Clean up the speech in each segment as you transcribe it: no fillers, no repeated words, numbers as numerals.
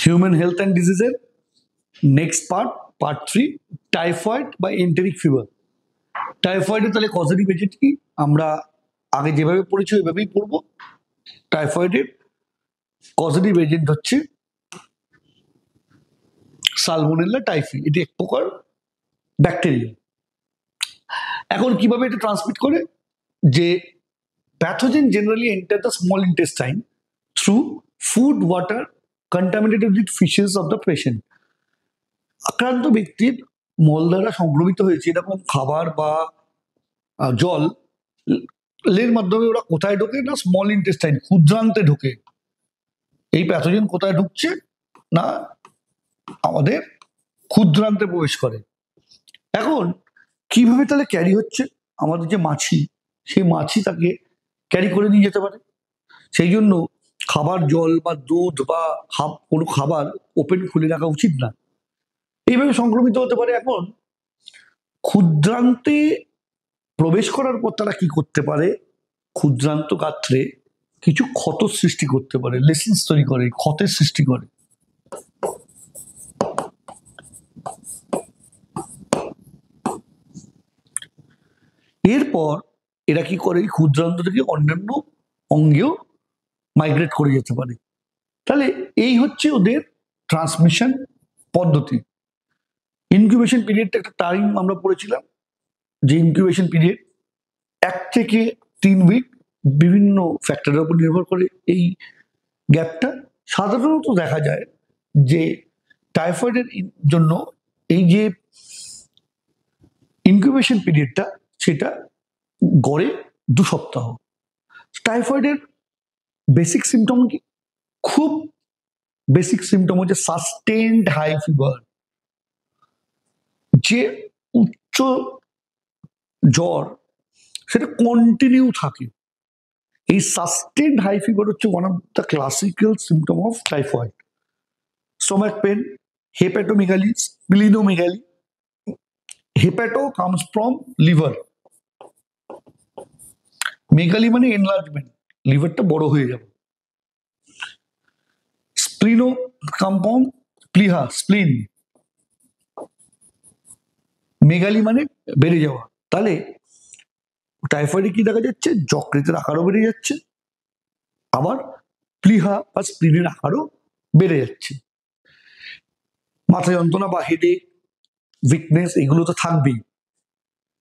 Human health and ডিজিজের next part 3, typhoid বা enteric fever. টাইফয়েডের তাহলে কজেটিভ এজেন্ট কি আমরা আগে যেভাবে পড়েছি ওইভাবেই পড়বো। টাইফয়েডের কজেটিভ এজেন্ট হচ্ছে সালমোনেলা টাইফি, এটি এক প্রকার ব্যাকটেরিয়া। এখন কিভাবে এটা ট্রান্সমিট করে, যে pathogen generally enter the small intestine through food water contaminated with fishes of the patient। আক্রান্ত ব্যক্তির মল দ্বারা সংক্রমিত হয়েছে এরকম খাবার বা জল এর মাধ্যমে ওরা কোথায় ঢোকে না স্মল ইন্টেস্টাইন, ক্ষুদ্রান্তে ঢোকে। এই প্যাথোজেন কোথায় ঢুকছে না আমাদের ক্ষুদ্রান্তে প্রবেশ করে। এখন কিভাবে তাহলে ক্যারি হচ্ছে, আমাদের যে মাছি সেই মাছি তাকে ক্যারি করে নিয়ে যেতে পারে। সেই জন্য খাবার জল বা দুধ বা কোনো খাবার ওপেন খুলে রাখা উচিত না, এইভাবে সংক্রমিত হতে পারে। এখন ক্ষুদ্রান্তে প্রবেশ করার পর তারা কি করতে পারে, ক্ষুদ্রান্ত গাত্রে কিছু ক্ষত সৃষ্টি করতে পারে, লেসিন্স তৈরি করে, ক্ষতের সৃষ্টি করে। এরপর এরা কি করে, ক্ষুদ্রান্ত থেকে অন্যান্য অঙ্গেও মাইগ্রেট করে যেতে পারে। তাহলে এই হচ্ছে ওদের ট্রান্সমিশন পদ্ধতি। ইনকিউবেশন পিরিয়ডটা একটা টাইম আমরা পড়েছিলাম, যে ইনকিউবেশন পিরিয়ড 1 থেকে 3 উইক, বিভিন্ন ফ্যাক্টরের উপর নির্ভর করে এই গ্যাপটা। সাধারণত দেখা যায় যে টাইফয়েডের জন্য এই যে ইনকিউবেশন পিরিয়ডটা সেটা গড়ে 2 সপ্তাহ। টাইফয়েডের বেসিক সিমটম কি, খুব বেসিক সিমটম হচ্ছে সাস্টেইনড হাই ফিভার, যে উচ্চ জ্বর সেটা কন্টিনিউ থাকে। এই সাস্টেইনড হাই ফিভার হচ্ছে one of the classical symptom of typhoid. Stomach pain, hepatomegaly, splenomegaly. Hepato comes from liver, megaly মানে এনলার্জমেন্ট, লিভারটা বড় হয়ে যাবে। স্প্লিনো কাম ফ্রম প্লিহা, স্প্লিন। মেগালি মানে বেড়ে যাওয়া। তাহলে টাইফয়েডে কি দেখা যাচ্ছে, যকৃতের আকারও বেড়ে যাচ্ছে, আবার প্লিহা বা স্প্লিনের আকারও বেড়ে যাচ্ছে। মাথা যন্ত্রণা বা হেডেক, উইকনেস এগুলো তো থাকবেই।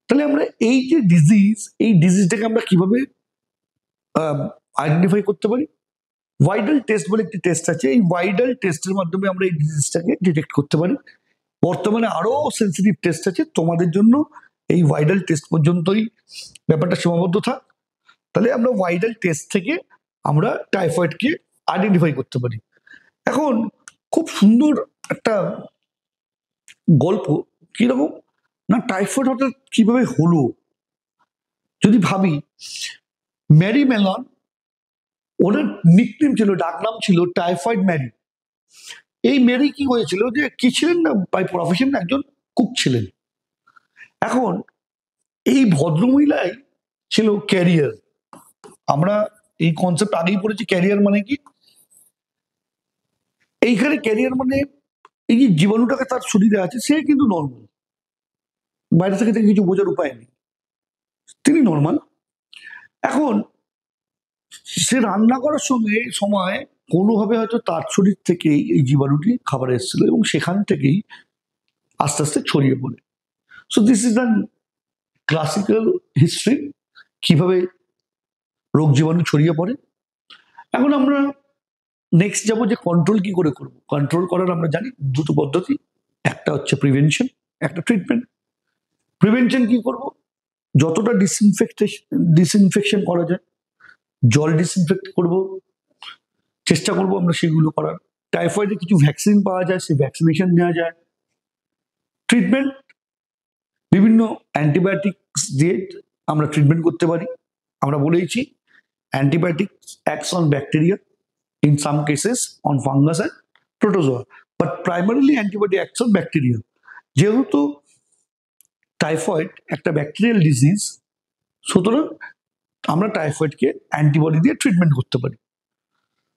তাহলে আমরা এই যে ডিজিজ, এই ডিজিজটাকে আমরা কিভাবে আইডেন্টিফাই করতে পারি? ভাইটাল টেস্ট বলে একটি টেস্ট আছে, এই ভাইটাল টেস্টের মাধ্যমে আমরা এই ডিজিজটাকে ডিটেক্ট করতে পারি। বর্তমানে আরো সেন্সিটিভ টেস্ট আছে, তোমাদের জন্য এই ভাইটাল টেস্ট পর্যন্তই ব্যাপারটা সীমাবদ্ধ থাক। তাহলে আমরা ভাইটাল টেস্ট থেকে আমরা টাইফয়েডকে আইডেন্টিফাই করতে পারি। এখন খুব সুন্দর একটা গল্প, কিরকম না টাইফয়েড হঠাৎ কিভাবে হলো। যদি ভাবি, ম্যারি মেলন, ওনার নিকনেম ছিল, ডাকনাম ছিল টাইফয়েড ম্যারি। এই ম্যারি কি হয়েছিল, যে কি ছিলেন না বাই প্রফেশন একজন কুক ছিলেন। এখন এই ভদ্রমহিলাই ছিল ক্যারিয়ার। আমরা এই কনসেপ্ট আগেই পড়েছি, ক্যারিয়ার মানে কি। এইখানে ক্যারিয়ার মানে এই যে জীবাণুটাকে তার শরীরে আছে, সে কিন্তু নর্মাল, বাইরে থেকে কিছু বোঝার উপায় নেই, তিনি নর্মাল। এখন সে রান্না করার সময় কোনোভাবে হয়তো তার শরীর থেকেই এই জীবাণুটি খাবারে এসেছিল এবং সেখান থেকেই আস্তে আস্তে ছড়িয়ে পড়ে। So this is the classical history, কিভাবে রোগ জীবাণু ছড়িয়ে পড়ে। এখন আমরা নেক্সট যাবো যে কন্ট্রোল কি করে করবো। কন্ট্রোল করার আমরা জানি দুটো পদ্ধতি, একটা হচ্ছে প্রিভেনশন, একটা ট্রিটমেন্ট। প্রিভেনশন কি করব, যতটা ডিসইনফেকশন করা যায়, জল ডিসইনফেক্ট করব, চেষ্টা করব আমরা সেগুলো করার। টাইফয়েডের কিছু ভ্যাকসিন পাওয়া যায়, সেই ভ্যাকসিনেশন নেওয়া যায়। ট্রিটমেন্ট, বিভিন্ন অ্যান্টিবায়োটিক্স দিয়ে আমরা ট্রিটমেন্ট করতে পারি। আমরা বলেইছি antibiotics acts on bacteria, in some cases on fungus and protozoa, but primarily antibody acts on bacteria। যেহেতু টাইফয়েড একটা ব্যাকটেরিয়াল ডিজিজ, সুতরাং আমরা টাইফয়েডকে অ্যান্টিবডি দিয়ে ট্রিটমেন্ট করতে পারি।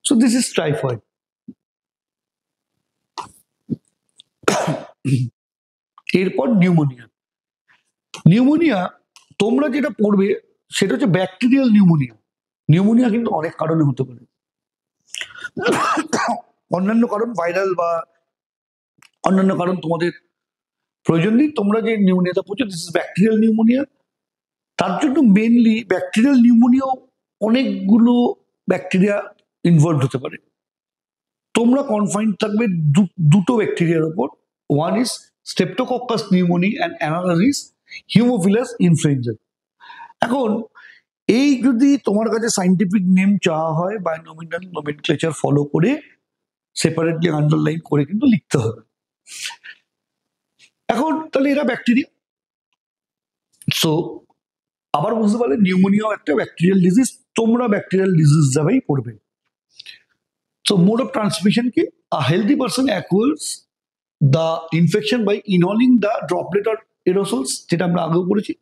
So this is typhoid. এরপর নিউমোনিয়া। নিউমোনিয়া তোমরা যেটা পড়বে সেটা হচ্ছে ব্যাকটেরিয়াল নিউমোনিয়া। নিউমোনিয়া কিন্তু অনেক কারণে হতে পারে, অন্যান্য কারণ ভাইরাল বা অন্যান্য কারণ তোমাদের প্রয়োজন নেই। তোমরা যে নিউমোনিয়াটা পড়ছো দিস ইজ ব্যাকটেরিয়াল নিউমোনিয়া। তার জন্য মেনলি ব্যাকটেরিয়াল নিউমোনিয়াও অনেকগুলো ব্যাকটেরিয়া ইনভলভ হতে পারে। তোমরা কনফাইন্ড থাকবে দুটো ব্যাকটেরিয়ার উপর, one is streptococcus pneumoniae and another is haemophilus influenza. এখন এই যদি তোমার কাছে সাইন্টিফিক নেম চাওয়া হয় বায়োনমিনাল নোমেনক্লেচার ফলো করে সেপারেটলি আন্ডারলাইন করে কিন্তু লিখতে হবে। এখন তাহলে এরা ব্যাকটেরিয়া। সো আবার বুঝতে পারলে নিউমোনিয়াও একটা ব্যাকটেরিয়াল ডিজিজ, তোমরা ব্যাকটেরিয়াল ডিজিজ যাবেই পড়বে। সো মোড অফ ট্রান্সমিশন কি? A healthy person acquires the infection by inhaling the droplet or aerosols, যেটা আমরা আগেও পড়েছি।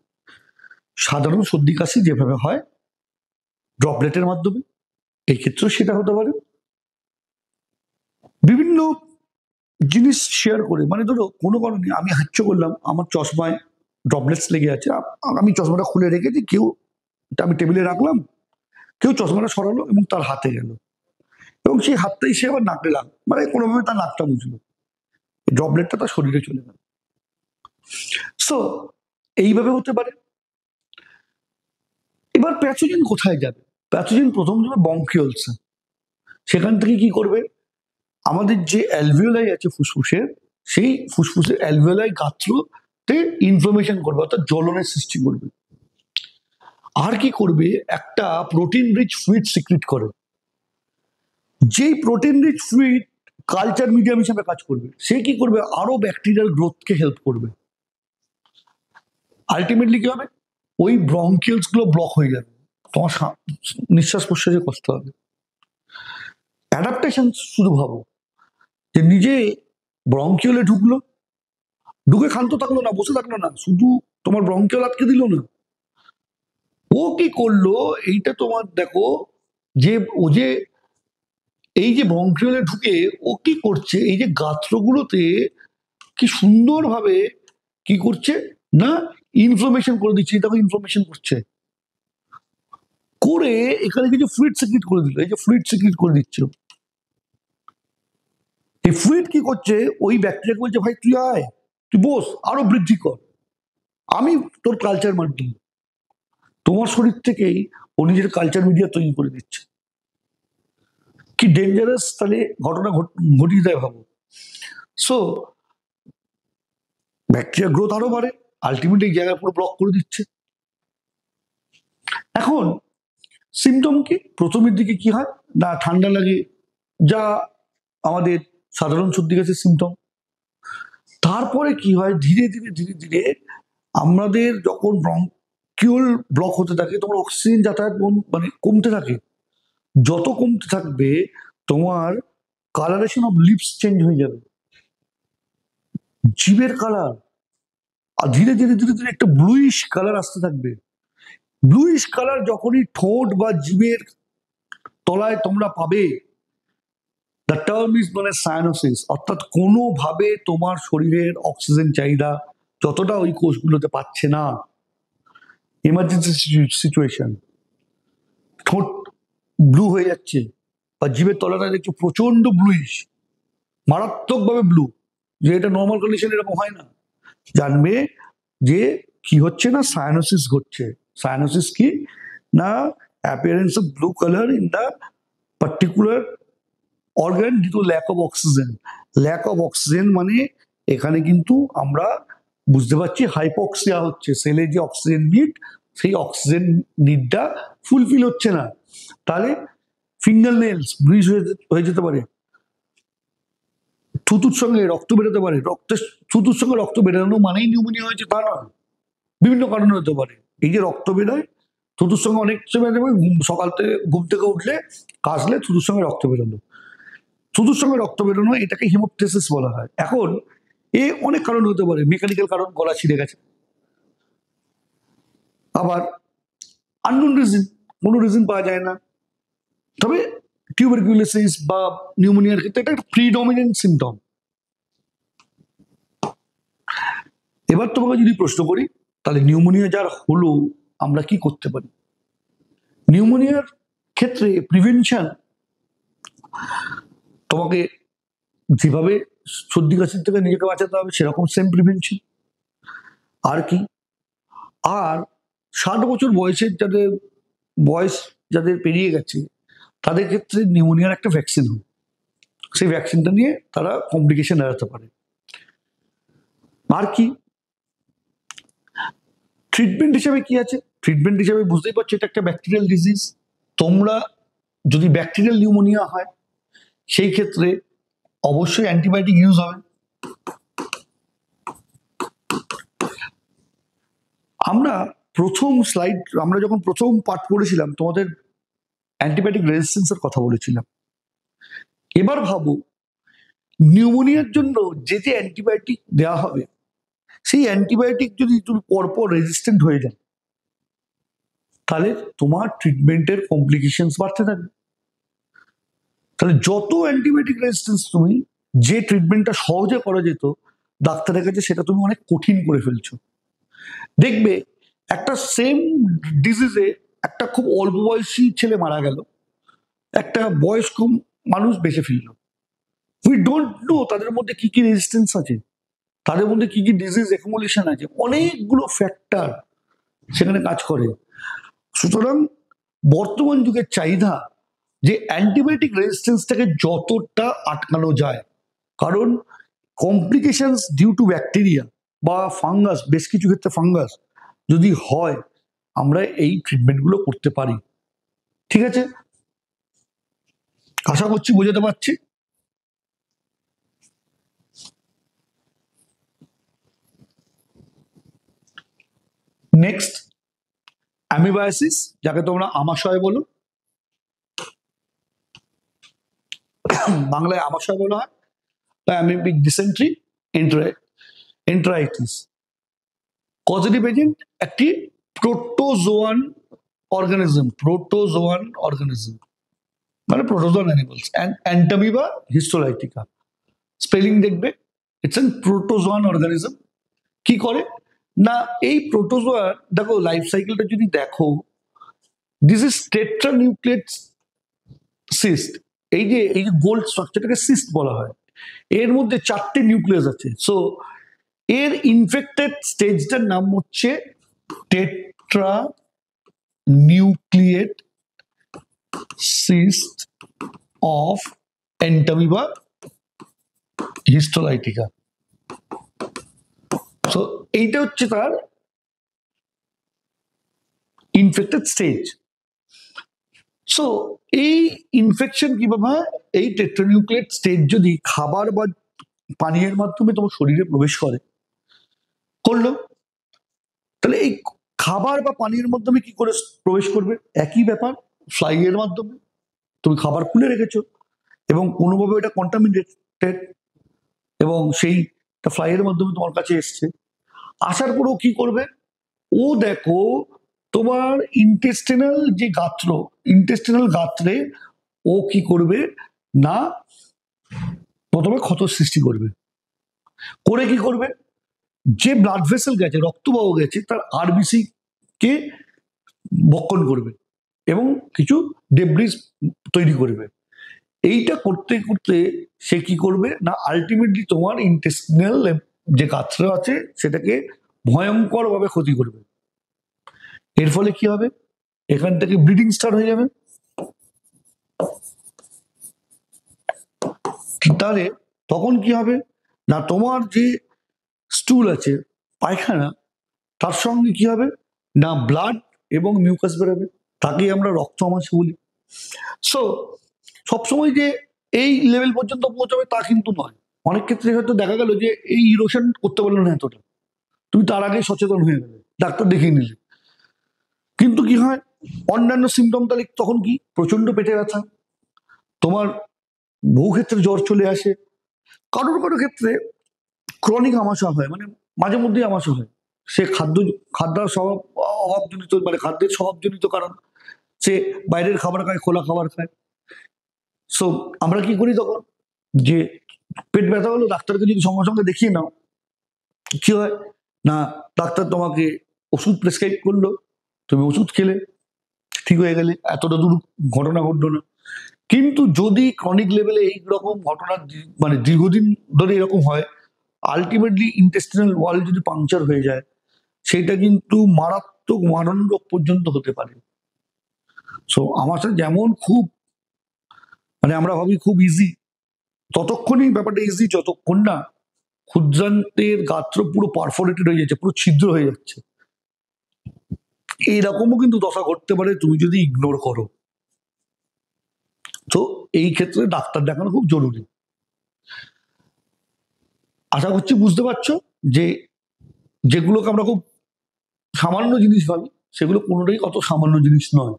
সাধারণ সর্দি কাশি যেভাবে হয় ড্রপলেটের মাধ্যমে, এই ক্ষেত্রেও সেটা হতে পারে। বিভিন্ন জিনিস শেয়ার করে, মানে ধরো কোনো কারণে আমি হাঁচ্ছ করলাম, আমার চশমায় ড্রপলেটস লেগে আছে, আমি চশমাটা খুলে রেখেছি, কেউ আমি টেবিলে রাখলাম, কেউ চশমাটা সরালো এবং তার হাতে গেল, এবং সেই হাতটাই সে আবার নাকে লাগলো, মানে কোনোভাবে তার নাকটা বুঝলো, ড্রপলেটটা তার শরীরে চলে গেল। সো এইভাবে হতে পারে। এবার প্যাথোজেন কোথায় যাবে? প্যাথোজেন প্রথম যাবে বঙ্কিওলসে। সেখান থেকে কি করবে? আমাদের যে অ্যালভিওলাই আছে ফুসফুসের, সেই ফুসফুসের অ্যালভিওলাই গাত্রতে ইনফ্লামেশন করবে, অর্থাৎ জ্বলনের সৃষ্টি করবে। আর কি করবে? একটা প্রোটিন রিচ ফ্লুইড সিক্রিট করে, যেই protein rich fluid culture medium হিসেবে কাজ করবে। সে কি করবে? আরো ব্যাকটেরিয়াল গ্রোথকে হেল্প করবে। আলটিমেটলি কি হবে? ওই ব্রঙ্কিয়ালস গুলো ব্লক হয়ে যাবে, তোমার নিঃশ্বাস প্রশ্বাসে কষ্ট হবে। অ্যাডাপ্টেশন শুধু ভাবো, যে নিজে ব্রঙ্কিওলে ঢুকলো, ঢুকে ক্ষান্ত থাকলো না, বসে থাকলো না, শুধু তোমার ব্রঙ্কিওল আটকে দিল না, ও কি করলো? এইটা তোমার দেখো, যে ও যে এই যে ব্রঙ্কিওলে ঢুকে ও কি করছে, এই যে গাত্রগুলোতে কি সুন্দরভাবে কি করছে না, ইনফ্লামেশন করে দিচ্ছে। দেখো ইনফ্লামেশন করছে, করে এখানে কিছু ফ্লুইড সিক্রিট করে দিল, এই যে ফ্লুইড সিক্রিট করে দিচ্ছে। এই ফ্লুইড কি করছে? ওই ব্যাকটেরিয়াকে বলছে, ভাই তুই আয়, তুই বস, আরো বৃদ্ধি কর, আমি তোর কালচার মাধ্যম। তোমার শরীর থেকেই ও নিজের কালচার মিডিয়া তৈরি করে দিচ্ছে। কি ডেঞ্জারাস তাহলে ঘটনা ঘটিয়ে দেয় ভাবো। সো ব্যাকটেরিয়া গ্রোথ আরো বাড়ে, আলটিমেটলি এই জায়গা পুরো ব্লক করে দিচ্ছে। এখন সিমটম কি? প্রথমের দিকে কি হয় না, ঠান্ডা লাগে, যা আমাদের সাধারণ সর্দি কাশির সিমটম। তারপরে কি হয়, ধীরে ধীরে ধীরে ধীরে আমাদের যখন ব্রঙ্কিওল ব্লক হতে থাকে তখন অক্সিজেন যাতায়াত মানে কমতে থাকে। যত কমতে থাকবে তোমার কালারেশন অফ লিপস চেঞ্জ হয়ে যাবে, জিভের কালার, আর ধীরে ধীরে ধীরে ধীরে একটা ব্লুইশ কালার আসতে থাকবে। ব্লুইশ কালার যখনই ঠোঁট বা জিভের তলায় তোমরা পাবে, দ্য টার্ম ইজ মানে সায়ানোসিস, অর্থাৎ কোনোভাবে তোমার শরীরের অক্সিজেন চাহিদা যতটা ওই কোষগুলোতে পাচ্ছে না, ইমার্জেন্সি সিচুয়েশন, ঠোঁট ব্লু হয়ে যাচ্ছে বা জিভের তলাটা দেখছো প্রচন্ড ব্লুইশ, মারাত্মকভাবে ব্লু, যে এটা নর্মাল কন্ডিশন এরকম হয় না, জানবে যে কি হচ্ছে না, সায়ানোসিস ঘটছে। সায়ানোসিস কি না, appearance of blue colour in the particular organ due to lack of oxygen. Lack of oxygen মানে এখানে কিন্তু আমরা বুঝতে পারছি হাইপক্সিয়া হচ্ছে, সেলে যে অক্সিজেন নিড, সেই অক্সিজেন নিডটা ফুলফিল হচ্ছে না। তাহলে ফিঙ্গার নেলস ব্লিচ হয়ে যেতে পারে, থুতুর সঙ্গে রক্ত বেরোতে পারে, থুতুর সঙ্গে রক্ত বেরোনো মানেই নিউমোনিয়া হয়েছে তা নয়, বিভিন্ন কারণে হতে পারে। এই যে রক্ত বেরোয় থুতুর সঙ্গে, অনেক সময় দেখবে সকাল থেকে ঘুম থেকে উঠলে কাশলে থুতুর সঙ্গে রক্ত বেরোলো, থুতুর সঙ্গে রক্ত বেরোনো, এটাকে হিমোপটেসিস বলা হয়। এখন এ অনেক কারণ হতে পারে, মেকানিক্যাল কারণ, গলা ছিঁড়ে গেছে, আবার আননোন রিজন, কোনো রিজন পাওয়া যায় না। তবে টিউবারকুলোসিস বা নিউমোনিয়ার ক্ষেত্রে এটা একটা প্রিডমিনেন্ট সিমটম। এবার তোমাকে যদি প্রশ্ন করি, তাহলে নিউমোনিয়া যার হলো আমরা কি করতে পারি? নিউমোনিয়ার ক্ষেত্রে প্রিভেনশন তোমাকে যেভাবে সর্দি কাশির থেকে নিজেকে বাঁচাতে হবে সেরকম সেম প্রিভেনশন। আর কি? আর 60 বছর বয়সের বয়স যাদের পেরিয়ে গেছে তাদের ক্ষেত্রে নিউমোনিয়ার একটা ভ্যাকসিন হয়, সেই ভ্যাকসিনটা নিয়ে তারা কমপ্লিকেশন এড়াতে পারে। আর কি ট্রিটমেন্ট হিসেবে কি আছে? ট্রিটমেন্ট হিসেবে বুঝতেই পারছো এটা একটা ব্যাকটেরিয়াল ডিজিজ। তোমরা যদি ব্যাকটেরিয়াল নিউমোনিয়া হয় সেই ক্ষেত্রে অবশ্যই অ্যান্টিবায়োটিক ইউজ হবে। আমরা আমরা যখন প্রথম পাঠ পড়েছিলাম তোমাদের অ্যান্টিবায়োটিক রেজিস্ট্যান্সের কথা বলেছিলাম। এবার ভাবো নিউমোনিয়ার জন্য যে যে অ্যান্টিবায়োটিক দেওয়া হবে সেই অ্যান্টিবায়োটিক যদি তুমি পরপর রেজিস্ট্যান্ট হয়ে যায় তাহলে তোমার ট্রিটমেন্টের কমপ্লিকেশনস বাড়তে থাকবে। তাহলে যত অ্যান্টিবায়োটিক রেজিস্ট্যান্স তুমি যে ট্রিটমেন্টটা সহজে করা যেত ডাক্তারের কাছে সেটা তুমি অনেক কঠিন করে ফেলছো। দেখবে একটা সেম ডিজিজে একটা খুব অল্প বয়সী ছেলে মারা গেল, একটা বয়স্ক মানুষ বেঁচে ফিরল। উই ডোন্ট নো তাদের মধ্যে কি কি রেজিস্ট্যান্স আছে, তাদের মধ্যে কি কি ডিজিজ অ্যাকুমুলেশন আছে, অনেকগুলো ফ্যাক্টর সেখানে কাজ করে। সুতরাং বর্তমান যুগের চাহিদা যে অ্যান্টিবায়োটিক রেজিস্ট্যান্সটাকে যতটা আটকানো যায়, কারণ কমপ্লিকেশনস ডিউ টু ব্যাকটেরিয়া বা ফাঙ্গাস, বেশ কিছু ক্ষেত্রে ফাঙ্গাস যদি হয় আমরা এই ট্রিটমেন্টগুলো করতে পারি। ঠিক আছে, আশা করছি বোঝাতে পারছি। নেক্সট অ্যামিবায়াসিস, যাকে তোমরা আমাশয় বলো, বাংলায় আমাশয় বলা হয়, বা amoebic dysentery, enteritis. Causative agent একটি প্রোটোজোয়ান অর্গানিজম মানে protozoan animals, Entamoeba histolytica. Spelling দেখবে, ইটস এন প্রোটোজোয়ান অর্গানিজম। কি করে না, এই প্রোটোজোয়ার দেখো লাইফ সাইকেলটা যদি দেখো, দিস ইজ টেট্রানিউক্লিয়েট সিস্ট। এই যে গোল্ড স্ট্রাকচারটাকে সিস্ট বলা হয়। এর মধ্যে 4টে নিউক্লিয়াস আছে। সো এর ইনফেক্টেড স্টেজটার নাম হচ্ছে tetra nucleate cyst of Entamoeba histolytica. So এইটা হচ্ছে তার ইনফেক্টেড স্টেজ। সো এই ইনফেকশন কিভাবে হয়, এই টেট্রানিউক্লিয়েট স্টেজ যদি খাবার বা পানীয়ের মাধ্যমে তোমার শরীরে প্রবেশ করলো, তাহলে এই খাবার বা পানীয়ের মাধ্যমে কি করে প্রবেশ করবে? একই ব্যাপার, ফ্লাই এর মাধ্যমে। তুমি খাবার খুলে রেখেছো এবং কোনোভাবে এটা কন্টামিনেটেড এবং সেই ফ্লাই এর মাধ্যমে তোমার কাছে এসছে। আসার পরেও কি করবে? ও দেখো তোমার ইন্টেস্টিনাল গাত্রে ও কি করবে না, প্রথমে ক্ষত সৃষ্টি করবে। করে কি করবে? যে ব্লাড ভেসেল গেছে, রক্তবাহ গেছে, তার আরবিসি কে ভক্ষণ করবে এবং কিছু ডেব্রিজ তৈরি করবে। এইটা করতে করতে সে কি করবে না, আলটিমেটলি তোমার ইন্টেস্টিনাল যে গাত্র আছে সেটাকে ভয়ঙ্কর ভাবে ক্ষতি করবে। এর ফলে কি হবে? এখান থেকে ব্লিডিং স্টার্ট হয়ে যাবে। তাহলে তখন কি হবে না, তোমার যে স্টুল আছে, পায়খানা, তার সঙ্গে কি হবে না, ব্লাড এবং মিউকাস বেরোবে, তাকেই আমরা রক্ত আমাশয় বলি। সো সবসময় যে এই লেভেল পর্যন্ত পৌঁছাবে তা কিন্তু নয়। অনেক ক্ষেত্রে হয়তো দেখা গেল যে এই ইরোশন করতে পারলো না এতটা, তুমি তার আগে সচেতন হয়ে গেলে, ডাক্তার দেখিয়ে নিলে, কিন্তু কি হয় অন্যান্য সিমটম, তাহলে তখন কি প্রচন্ড পেটে ব্যথা, তোমার বহু ক্ষেত্রে জ্বর চলে আসে, কারোর কারোর ক্ষেত্রে ক্রনিক আমাশয় হয়, মানে মাঝে মধ্যেই আমাশয় হয়। সে খাদ্যের স্বভাব অভাবজনিত, মানে খাদ্যের স্বভাবজনিত কারণ, সে বাইরের খাবার খায়, খোলা খাবার খায়। সো আমরা কি করি তখন, যে পেট ব্যথা হলো ডাক্তারকে যদি সঙ্গে সঙ্গে দেখিয়ে নাও, কি হয় না ডাক্তার তোমাকে ওষুধ প্রেসক্রাইব করলো, তুমি ওষুধ খেলে ঠিক হয়ে গেলে, এতটা দূর ঘটনা ঘটলো না। কিন্তু যদি ক্রনিক লেভেলে এইরকম ঘটনা মানে দীর্ঘদিন ধরে এরকম হয়, আলটিমেটলি ইন্টেস্টিনাল ওয়াল যদি পাংচার হয়ে যায়, সেটা কিন্তু মারাত্মক মারণ রোগ পর্যন্ত হতে পারে। সো আমার সাথে যেমন খুব মানে আমরা ভাবি খুব ইজি, ততক্ষণই ব্যাপারটা ইজি যতক্ষণ না ক্ষুদ্রান্তের গাত্র পুরো পারফোরেটেড হয়ে যাচ্ছে, পুরো ছিদ্র হয়ে যাচ্ছে। এইরকমও কিন্তু দশা ঘটতে পারে তুমি যদি ইগনোর করো। তো এই ক্ষেত্রে ডাক্তার দেখানো খুব জরুরি। আশা করছি বুঝতে পারছো যে যেগুলোকে আমরা খুব সামান্য জিনিস ভাবি, সেগুলো কোনোটাই অত সামান্য জিনিস নয়।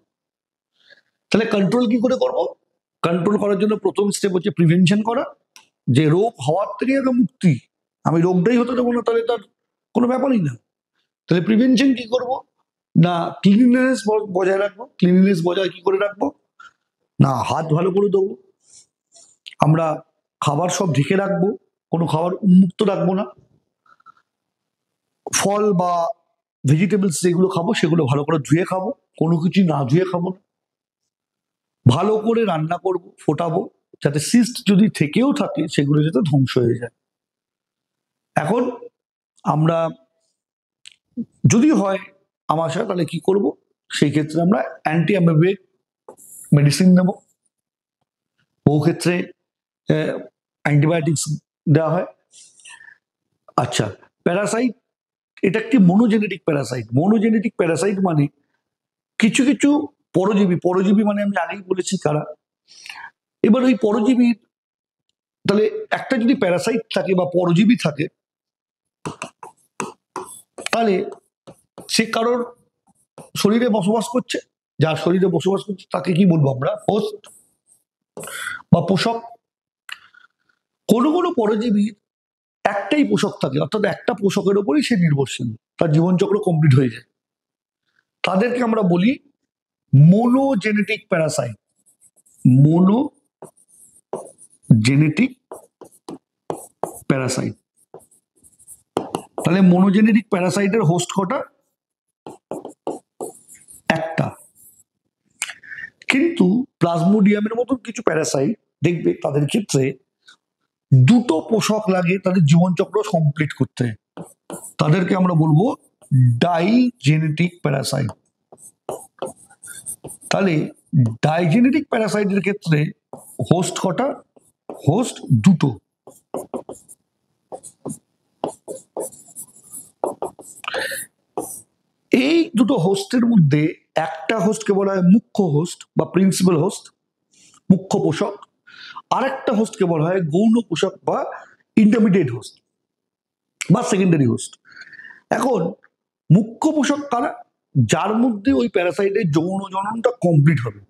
তাহলে কন্ট্রোল কি করে করবো? কন্ট্রোল করার জন্য প্রথম স্টেপ হচ্ছে প্রিভেনশন করা, যে রোগ হওয়ার থেকে আগে মুক্তি। আমি রোগটাই হতে দেবো না, তাহলে তার কোনো ব্যাপারই না। তাহলে প্রিভেনশন কি করব? না ক্লিনলিনেস বজায় রাখবো। ক্লিনলিনেস বজায় কি করে রাখবো? না হাত ভালো করে দেবো, আমরা খাবার সব ঢেকে রাখবো, কোনো খাবার উন্মুক্ত রাখবো না, ফল বা ভেজিটেবলস যেগুলো খাবো সেগুলো ভালো করে ধুয়ে খাবো, কোনো কিছু না ধুয়ে খাবো না, ভালো করে রান্না করব, ফোটাবো, যাতে সিস্ট যদি থেকেও থাকে সেগুলো যাতে ধ্বংস হয়ে যায়। এখন আমরা যদি হয় আমাশা, তাহলে কি করব? সেই ক্ষেত্রে আমরা অ্যান্টি অ্যামিবিক মেডিসিন নেব, বহু ক্ষেত্রে অ্যান্টিবায়োটিক্স দেওয়া হয়। আচ্ছা, প্যারাসাইট, এটা একটি মোনোজেনেটিক প্যারাসাইট। মোনোজেনেটিক প্যারাসাইট মানে কিছু কিছু পরজীবী, পরজীবী মানে আমি আগেই বলেছি কারা। এবার ওই পরজীবীর, তাহলে একটা যদি প্যারাসাইট থাকে বা পরজীবী থাকে, তাহলে সে কারোর শরীরে বসবাস করছে, যার শরীরে বসবাস করছে তাকে কি বলবো আমরা? হোস্ট বা পোষক। কোনো কোনো পরজীবীর একটাই পোষক থাকে, অর্থাৎ একটা পোষকের উপরই সে নির্ভরশীল, তার জীবনচক্র কমপ্লিট হয়ে যায়। তাদেরকে আমরা বলি মোনোজেনেটিক প্যারাসাইট। মোনোজেনেটিক প্যারাসাইট। তাহলে মোনোজেনেটিক প্যারাসাইটের হোস্ট কটা? একটা। কিন্তু প্লাজমোডিয়ামের মতন কিছু প্যারাসাইট দেখবে তাদের ক্ষেত্রে দুটো পোষক লাগে তাদের জীবনচক্র কমপ্লিট করতে, তাদেরকে আমরা বলবো ডাইজেনেটিক প্যারাসাইট। তাহলে ডাইজেনেটিক প্যারাসাইটের ক্ষেত্রে হোস্ট কটা? হোস্ট দুটো। এই দুটো হোস্টের মধ্যে একটা হোস্টকে বলা হয় মুখ্য হোস্ট বা প্রিন্সিপাল হোস্ট, মুখ্য পোষক। আরেকটা হোস্টকে বলা হয় গৌণ পোষক বা ইন্টারমিডিয়েট হোস্ট বা সেকেন্ডারি হোস্ট। এখন মুখ্য পোষক কারা? যার মধ্যে ওই প্যারাসাইটের যৌন জননটা কমপ্লিট হবে।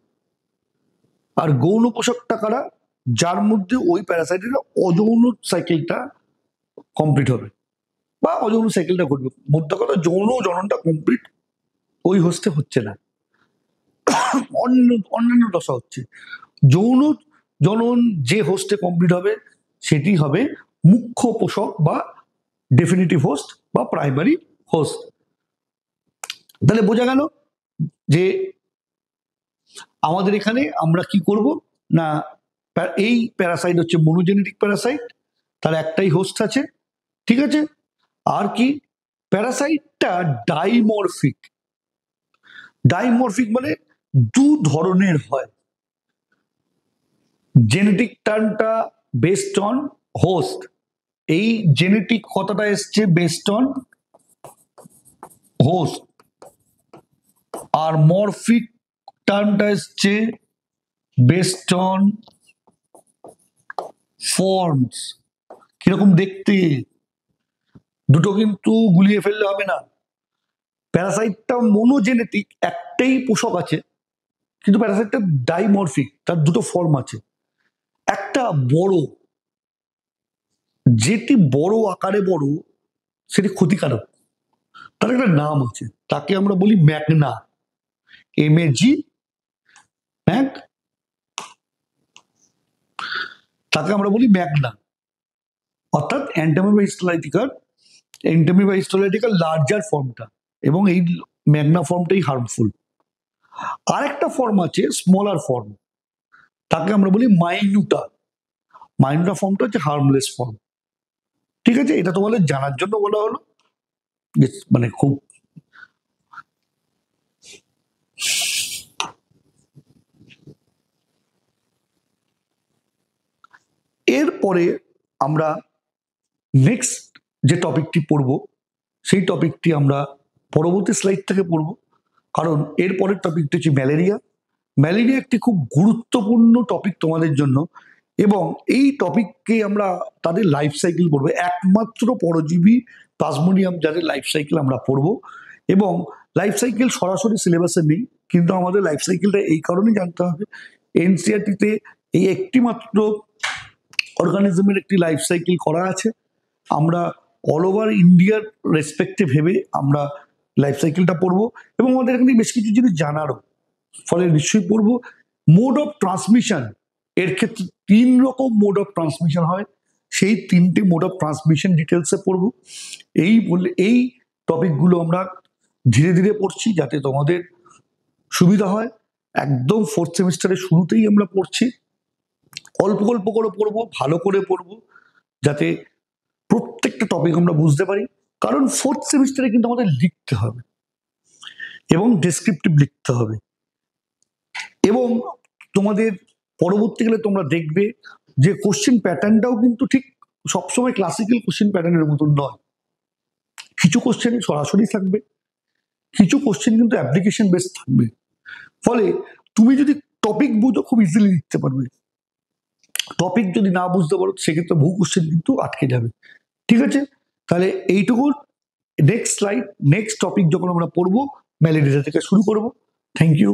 আর গৌণ পোষকটা কারা? যার মধ্যে ওই প্যারাসাইটের অযৌন সাইকেলটা কমপ্লিট হবে বা অযৌন সাইকেলটা ঘটবে। মোদ্দা কথা, যৌন জননটা কমপ্লিট ওই হোস্টে হচ্ছে না, অন্যান্য দশা হচ্ছে। যৌন জনন যে হোস্টে কমপ্লিট হবে সেটি হবে মুখ্য পোষক বা ডেফিনিটিভ হোস্ট বা প্রাইমারি হোস্ট। তাহলে বোঝা গেল যে আমাদের এখানে আমরা কি করব না, এই প্যারাসাইট হচ্ছে মোনোজেনেটিক প্যারাসাইট, তার একটাই হোস্ট আছে, ঠিক আছে। আর কি, প্যারাসাইটটা ডাইমরফিক। ডাইমরফিক মানে দু ধরনের হয়। জেনেটিক টার্মটা বেসড অন হোস্ট, এই জেনেটিক কথাটা এসছে বেসড অন হোস্ট, আর মরফিক টার্মটা এসছে বেসড অন ফর্মস, কিরকম দেখতে। দুটো কিন্তু গুলিয়ে ফেললে হবে না। প্যারাসাইটটা মোনোজেনেটিক, একটাই পোষক আছে, কিন্তু প্যারাসাইটটা ডাইমরফিক, তার দুটো ফর্ম আছে। একটা বড়, যেটি বড় আকারে বড় সেটি ক্ষতিকারক, তার একটা নাম আছে, তাকে আমরা বলি ম্যাগনা, MAG, ম্যাগ, তাকে আমরা বলি ম্যাগনা, অর্থাৎ অ্যান্টামিবা হিস্টোলাইটিকার এন্ডেমিক বা হিস্টোরিটিক্যাল লার্জার ফর্মটা, এবং এই ম্যাগনা ফর্মটাই হার্মফুল। আরেকটা ফর্ম আছে স্মলার ফর্ম, তাকে আমরা বলি মাইনুটা। মাইনুটা ফর্মটা হচ্ছে হার্মলেস ফর্ম। ঠিক আছে, এটা তোমাদের জানার জন্য বলা হলো, মানে খুব এরপরে আমরা নেক্সট যে টপিকটি পড়ব সেই টপিকটি আমরা পরবর্তী স্লাইড থেকে পড়ব, কারণ এর পরের টপিকটি হচ্ছে ম্যালেরিয়া। ম্যালেরিয়া একটি খুব গুরুত্বপূর্ণ টপিক তোমাদের জন্য, এবং এই টপিককে আমরা তাদের লাইফ সাইকেল পড়বো, একমাত্র পরজীবী প্লাজমোডিয়াম যাদের লাইফ সাইকেল আমরা পড়বো। এবং লাইফ সাইকেল সরাসরি সিলেবাসে নেই, কিন্তু আমাদের লাইফ সাইকেলটা এই কারণেই জানতে হবে, এনসিইআরটিতে এই একটি মাত্র অর্গানিজমের একটি লাইফ সাইকেল করা আছে। আমরা অল ওভার ইন্ডিয়ার রেসপেক্টে ভেবে আমরা লাইফ সাইকেলটা পড়বো, এবং আমাদের এখানে বেশ কিছু জিনিস জানারও, ফলে নিশ্চয়ই পড়বো। মোড অফ ট্রান্সমিশন, এর ক্ষেত্রে 3 রকম মোড অফ ট্রান্সমিশন হয়, সেই 3টে মোড অফ ট্রান্সমিশন ডিটেলসে পড়বো। এই টপিকগুলো আমরা ধীরে ধীরে পড়ছি যাতে তোমাদের সুবিধা হয়। একদম 4th সেমিস্টারের শুরুতেই আমরা পড়ছি, অল্প অল্প করে পড়বো, ভালো করে পড়বো, যাতে প্রত্যেকটা টপিক আমরা বুঝতে পারি। কারণ 4th সেমিস্টারে কিন্তু আমাদের লিখতে হবে এবং ডেসক্রিপটিভ লিখতে হবে, এবং তোমাদের পরবর্তীকালে তোমরা দেখবে যে কোশ্চেন প্যাটার্নটাও কিন্তু ঠিক সবসময় ক্লাসিক্যাল কোশ্চেন প্যাটার্নের মতন নয়। কিছু কোশ্চেন সরাসরি থাকবে, কিছু কোশ্চেন কিন্তু অ্যাপ্লিকেশন বেস থাকবে। ফলে তুমি যদি টপিক বুঝো খুব ইজিলি লিখতে পারবে, টপিক যদি না বুঝতে পারো সেক্ষেত্রে বহু কোশ্চেন কিন্তু আটকে যাবে। ঠিক আছে, তাহলে এইটুকু। নেক্সট স্লাইড, নেক্সট টপিক যখন আমরা পড়বো ম্যালেরিয়া থেকে শুরু করবো। Thank you.